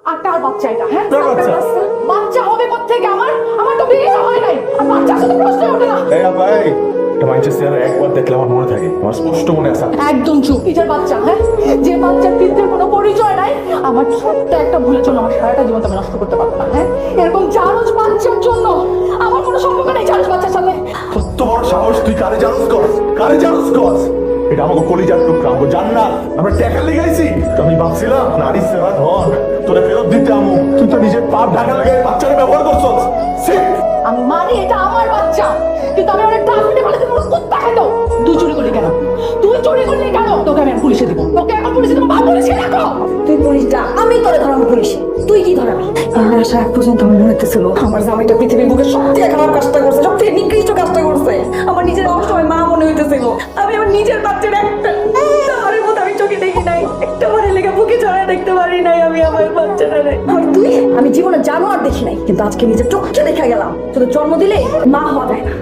আটার বাচ্চা এটা, হ্যাঁ? কার বাচ্চা? বাচ্চা হবে কোত্থেকে আমার? আমার তো বিয়ে হয় নাই। আর বাচ্চা শুধু প্রশ্ন ওঠে না। এই ভাই, এটা ম্যানচেস্টার একবার দেখলে আমার মনে থাকে, আমার স্পষ্ট মনে আছে। একদম চুপ। নিজের বাচ্চা, হ্যাঁ? যে বাচ্চার পিতৃর কোনো পরিচয় নাই, আমার ছোট্ট একটা ভুলের জন্য আমার সারাটা জীবন আমি নষ্ট করতে পারবো না, হ্যাঁ? এরকম জারজ বাচ্চার জন্য আমার কোনো সম্পর্ক নেই জারজ বাচ্চার সাথে। কত বড় সাহস, তুই কারে জানোস কস? কারে জানোস কস? এটা আমাকে কলিজার টুকরা, আমাকে জান্নাত। আমরা টাকা লেগাইছি। আমি ভাবছিলাম নারী সেবা ধন তোরা ফেরত দিতে আমু, তুই তো নিজের পাপ ঢাকা লাগাই বাচ্চারা ব্যবহার করছস। আমি মানি এটা আমার বাচ্চা, কিন্তু আমি অনেক টাকা দিয়ে বলে দেবো কুত্তা খেতো। তুই চুরি করলি কেন? তুই চুরি করলি কেন? তোকে আমি এখন পুলিশে দিব, তোকে এখন পুলিশে দিব। ভাব পুলিশে রাখো। তুই পুলিশটা, আমি তোরে ধরাবো পুলিশে। তুই কি ধরাবি? আমার আশা এক পর্যন্ত আমার মনে হইতেছিল আমার জামাইটা পৃথিবীর বুকে সবথেকে খারাপ কাজটা করছে, সবথেকে নিকৃষ্ট কাজটা করছে। আমার নিজের অসময় মা মনে হইতেছিল। আমি আমার নিজের বাচ্চার একটা হারের মতো আমি চোখে দেখি নাই, একটা বারের লেগে বুকে চড়ায় দেখতে পারি নাই আমি আমার বাচ্চাটারে। আর তুই? আমি জীবনে জানোয়ার দেখি নাই, কিন্তু আজকে নিজের চোখে দেখা গেলাম। শুধু জন্ম দিলে মা হওয়া যায় না।